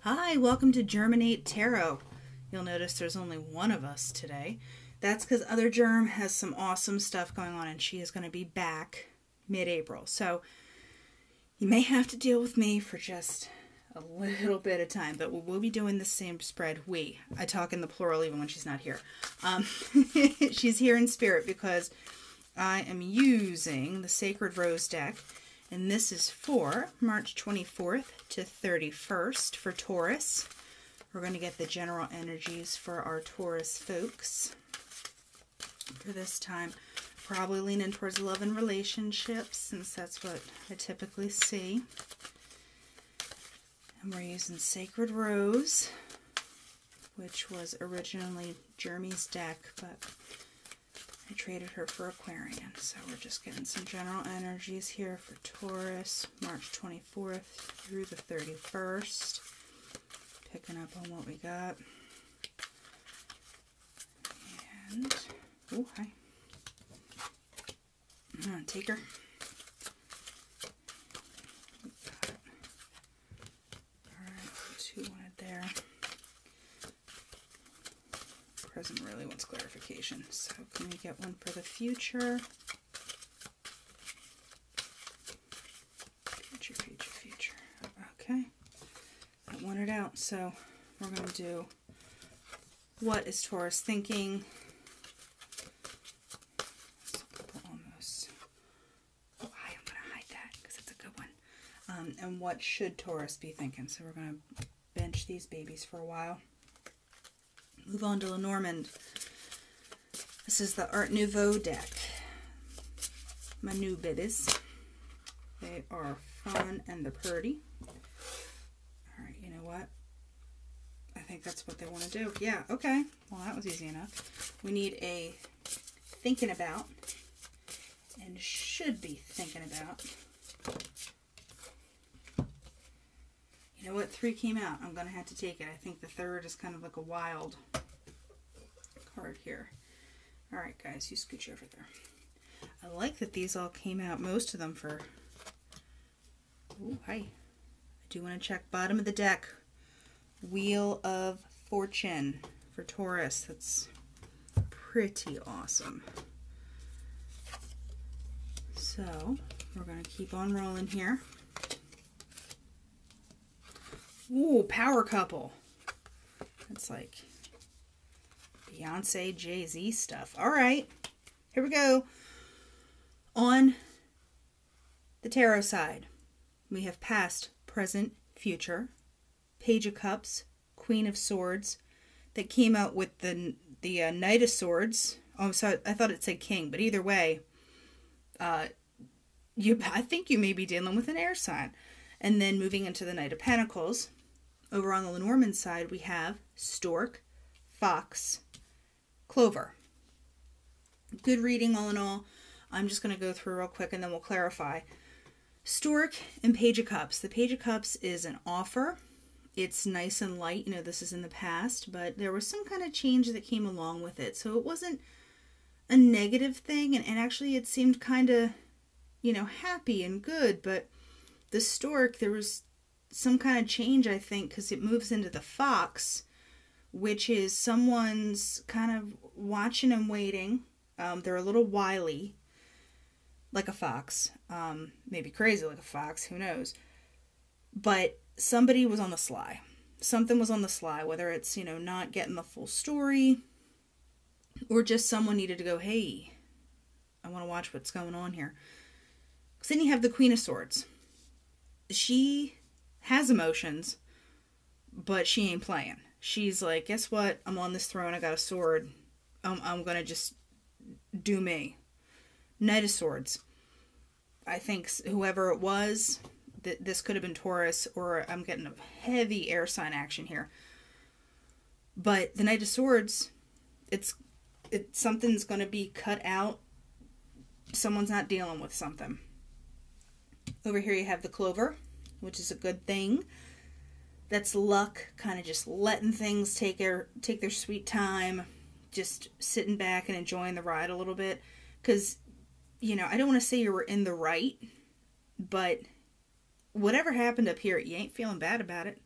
Hi, welcome to Germinate Tarot. You'll notice there's only one of us today. That's because Other Germ has some awesome stuff going on and she is going to be back mid-April. So you may have to deal with me for just a little bit of time, but we'll be doing the same spread. I talk in the plural even when she's not here. She's here in spirit because I am using the Sacred Rose deck. And this is for March 24th to 31st for Taurus. We're going to get the general energies for our Taurus folks for this time. Probably leaning towards love and relationships, since that's what I typically see. And we're using Sacred Rose, which was originally Jeremy's deck, but I traded her for Aquarian, so we're just getting some general energies here for Taurus, March 24th through the 31st. Picking up on what we got. And, oh, hi. Come on, take her. Alright, 2 wanted there. Present really wants clarification, so can we get one for the future? Future. Okay, I wanted out, so we're going to do what is Taurus thinking? Almost. Oh, I'm going to hide that because it's a good one. And what should Taurus be thinking? So we're going to bench these babies for a while. Move on to Lenormand. This is the Art Nouveau deck. My new biddies. They are fun and they're pretty. Alright, you know what? I think that's what they want to do. Yeah, okay. Well, that was easy enough. We need a thinking about and should be thinking about. You know what? 3 came out. I'm going to have to take it. I think the 3rd is kind of like a wild card here. Alright, guys, you scooch over there. I like that these all came out, most of them for... Oh, hi. I do want to check bottom of the deck. Wheel of Fortune for Taurus. That's pretty awesome. So, we're going to keep on rolling here. Ooh, power couple. That's like Beyonce, Jay-Z stuff. All right, here we go. On the tarot side, we have past, present, future, Page of Cups, Queen of Swords. That came out with the Knight of Swords. Oh, so I thought it said King, but either way, I think you may be dealing with an air sign. And then moving into the Knight of Pentacles. Over on the Lenormand side, we have Stork, Fox, Clover. Good reading all in all. I'm just going to go through real quick and then we'll clarify. Stork and Page of Cups. The Page of Cups is an offer. It's nice and light. You know, this is in the past, but there was some kind of change that came along with it. So it wasn't a negative thing. And actually it seemed kind of, you know, happy and good. But the Stork, there was some kind of change, I think, because it moves into the Fox, which is someone's kind of watching and waiting. They're a little wily, like a fox. Maybe crazy like a fox, who knows. But somebody was on the sly. Something was on the sly, whether it's, you know, not getting the full story, or just someone needed to go, hey, I want to watch what's going on here. Because then you have the Queen of Swords. She has emotions, but she ain't playing. She's like, guess what? I'm on this throne. I got a sword. I'm going to just do me. Knight of Swords. I think whoever it was, this could have been Taurus, or I'm getting a heavy air sign action here. But the Knight of Swords, it's something's going to be cut out. Someone's not dealing with something. Over here you have the Clover, which is a good thing. That's luck, kind of just letting things take their sweet time, just sitting back and enjoying the ride a little bit. Because, you know, I don't want to say you were in the right, but whatever happened up here, you ain't feeling bad about it.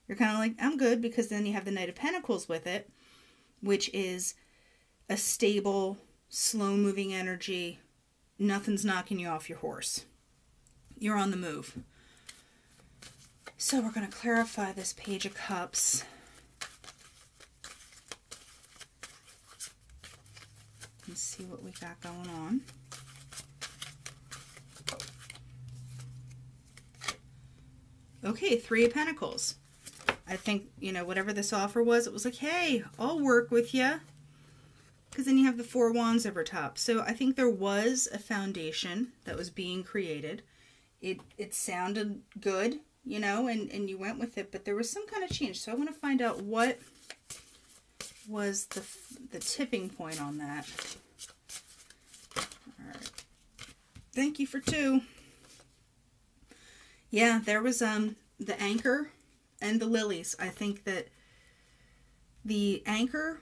you're kind of like, I'm good, because then you have the Knight of Pentacles with it, which is a stable, slow-moving energy. Nothing's knocking you off your horse. You're on the move. So we're going to clarify this Page of Cups. Let's see what we got going on. Okay, Three of Pentacles. I think, you know, whatever this offer was, it was like, hey, I'll work with you. Because then you have the Four Wands over top. So I think there was a foundation that was being created. It sounded good, you know, and you went with it, but there was some kind of change. So I want to find out what was the tipping point on that. All right. Thank you for 2. Yeah, there was the Anchor and the Lilies. I think that the Anchor,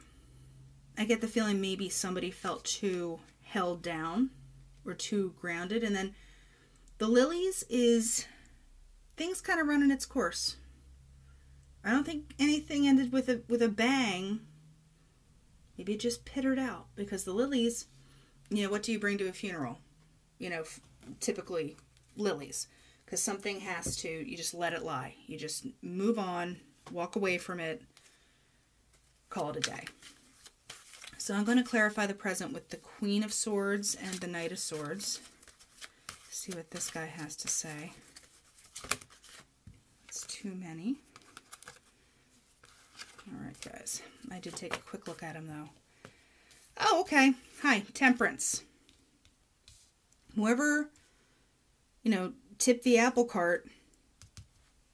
I get the feeling maybe somebody felt too held down or too grounded. And then the Lilies is things kind of running its course. I don't think anything ended with a bang. Maybe it just pittered out, because the Lilies, you know, what do you bring to a funeral? You know, typically lilies. Because something has to, you just let it lie. You just move on, walk away from it, call it a day. So I'm going to clarify the present with the Queen of Swords and the Knight of Swords. See what this guy has to say. It's too many. All right, guys. I did take a quick look at him, though. Oh, okay. Hi, Temperance. Whoever, you know, tipped the apple cart,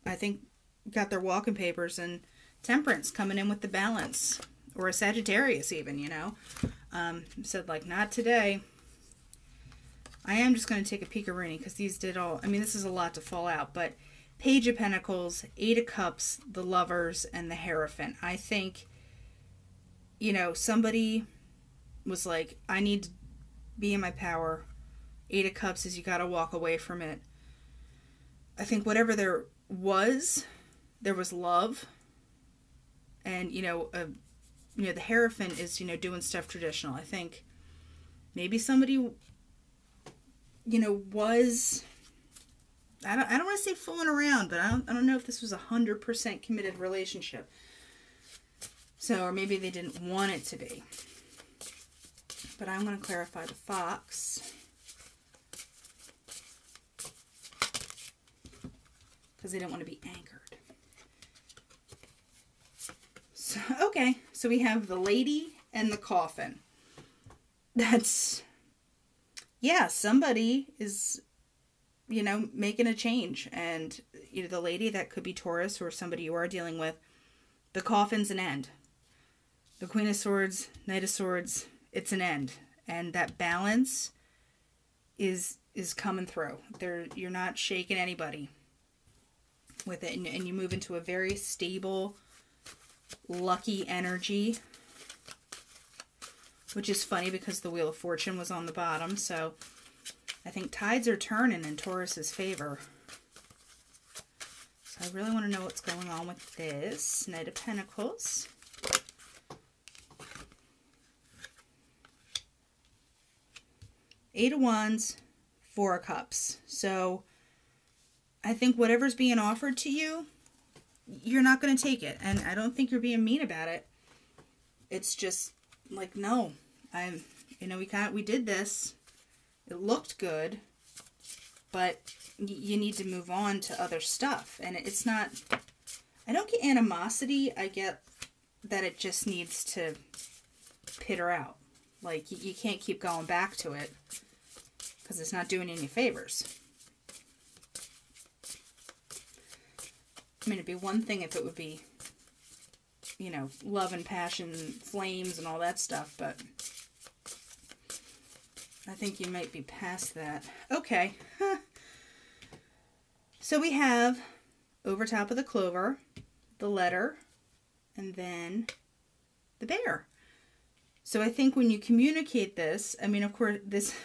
I think got their walking papers, and Temperance coming in with the balance, or a Sagittarius even, you know, said like, not today. I am just going to take a peekaroonie, because these did all, I mean, this is a lot to fall out, but Page of Pentacles, 8 of Cups, the Lovers, and the Hierophant. I think, you know, somebody was like, I need to be in my power. 8 of Cups is you got to walk away from it. I think whatever there was love. And, you know, the Hierophant is, you know, doing stuff traditional. I think maybe somebody, you know, was, I don't want to say fooling around, but I don't know if this was a 100% committed relationship. So, or maybe they didn't want it to be. But I'm going to clarify the Fox, because they don't want to be anchored. So, okay, so we have the Lady and the Coffin. That's, yeah, somebody is, you know, making a change. And, you know, the Lady, that could be Taurus or somebody you are dealing with. The Coffin's an end. The Queen of Swords, Knight of Swords, it's an end. And that balance is coming through. You're not shaking anybody with it, and you move into a very stable, lucky energy, which is funny because the Wheel of Fortune was on the bottom. So I think tides are turning in Taurus's favor. So I really want to know what's going on with this Knight of Pentacles. Eight of Wands, Four of Cups. So I think whatever's being offered to you, you're not going to take it. And I don't think you're being mean about it. It's just like, no, we did this. It looked good, but you need to move on to other stuff. And it's not, I don't get animosity. I get that it just needs to peter out. Like, you can't keep going back to it because it's not doing you any favors. I mean, it'd be one thing if it would be, you know, love and passion, flames and all that stuff, but I think you might be past that. Okay. So we have, over top of the clover, the letter, and then the bear. So I think when you communicate this, I mean, of course, this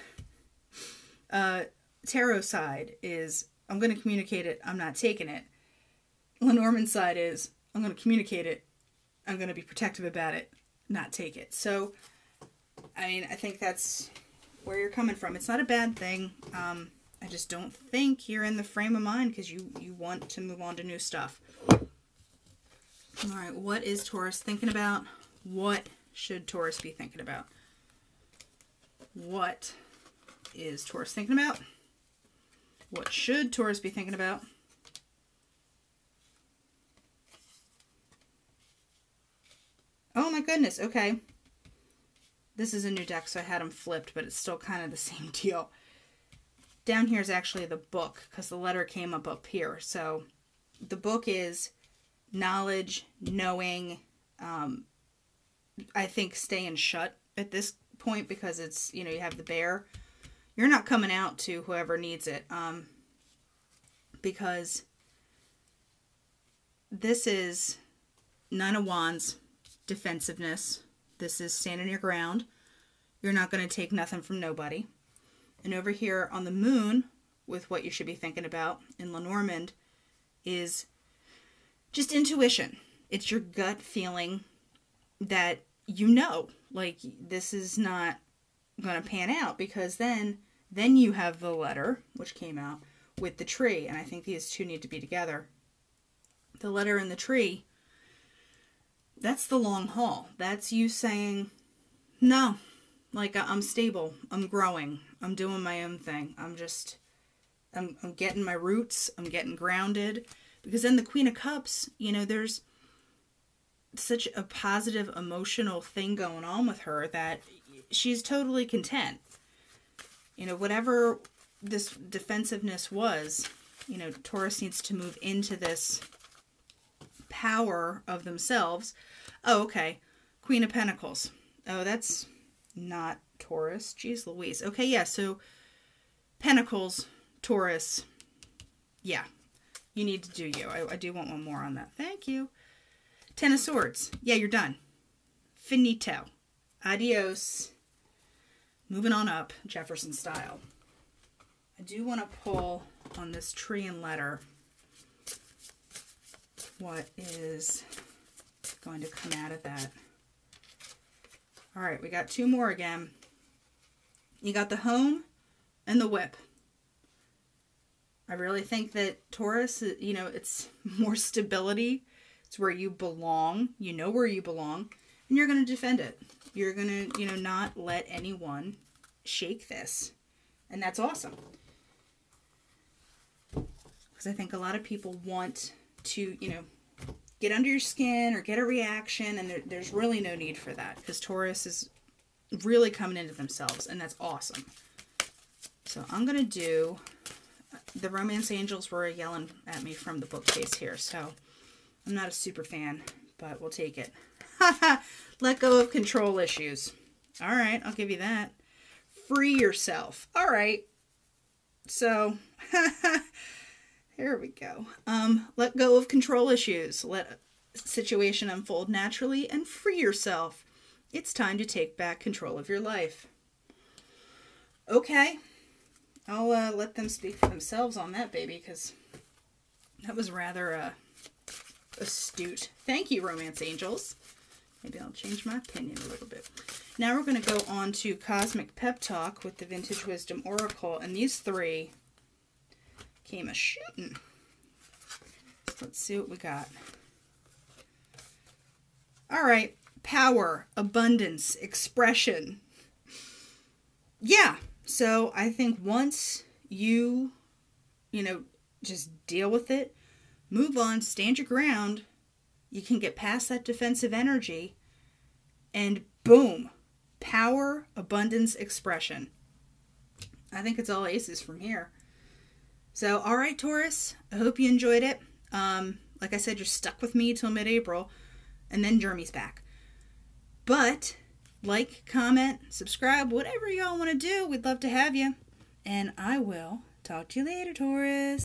tarot side is, I'm going to communicate it, I'm not taking it. Lenormand's side is, I'm going to communicate it. I'm going to be protective about it, not take it. So, I mean, I think that's where you're coming from. It's not a bad thing. I just don't think you're in the frame of mind because you want to move on to new stuff. All right, what is Taurus thinking about? What should Taurus be thinking about? What is Taurus thinking about? What should Taurus be thinking about? Oh my goodness, okay. This is a new deck, so I had them flipped, but it's still kind of the same deal. Down here is actually the book, because the letter came up here. So the book is knowledge, knowing, I think staying shut at this point, because it's, you know, you have the bear. You're not coming out to whoever needs it, because this is Nine of Wands, defensiveness. This is standing your ground. You're not going to take nothing from nobody. And over here on the moon, with what you should be thinking about in Lenormand, is just intuition. It's your gut feeling that you know, like, this is not going to pan out, because then you have the letter, which came out, with the tree. And I think these two need to be together. The letter and the tree, that's the long haul. That's you saying, no, like, I'm stable, I'm growing, I'm doing my own thing. I'm getting my roots, I'm getting grounded. Because then the Queen of Cups, you know, there's such a positive emotional thing going on with her that she's totally content. You know, whatever this defensiveness was, you know, Taurus needs to move into this power of themselves. Oh, okay. Queen of Pentacles. Oh, that's not Taurus. Jeez Louise. Okay, yeah, so Pentacles, Taurus. Yeah, you need to do you. I do want one more on that. Thank you. Ten of Swords. Yeah, you're done. Finito. Adios. Moving on up, Jefferson style. I do want to pull on this tree and letter what is going to come out of that. All right, we got two more again. You got the home and the whip. I really think that Taurus, you know, it's more stability. It's where you belong. You know where you belong. And you're going to defend it. You're going to, you know, not let anyone shake this. And that's awesome. Because I think a lot of people want to, you know, get under your skin or get a reaction. And there's really no need for that. Because Taurus is really coming into themselves. And that's awesome. So I'm going to do... The Romance Angels were yelling at me from the bookcase here. So I'm not a super fan. But we'll take it. Let go of control issues. All right, I'll give you that. Free yourself. All right. So, here we go. Let go of control issues. Let a situation unfold naturally and free yourself. It's time to take back control of your life. Okay. I'll let them speak for themselves on that, baby, because that was rather astute. Thank you, Romance Angels. Maybe I'll change my opinion a little bit. Now we're going to go on to Cosmic Pep Talk with the Vintage Wisdom Oracle. And these three came a-shooting. Let's see what we got. All right. Power, abundance, expression. Yeah. So I think once you know, just deal with it, move on, stand your ground, you can get past that defensive energy, and boom, power, abundance, expression. I think it's all aces from here. So, all right, Taurus, I hope you enjoyed it. Like I said, you're stuck with me till mid-April, and then Jeremy's back. But like, comment, subscribe, whatever y'all want to do, we'd love to have you. And I will talk to you later, Taurus.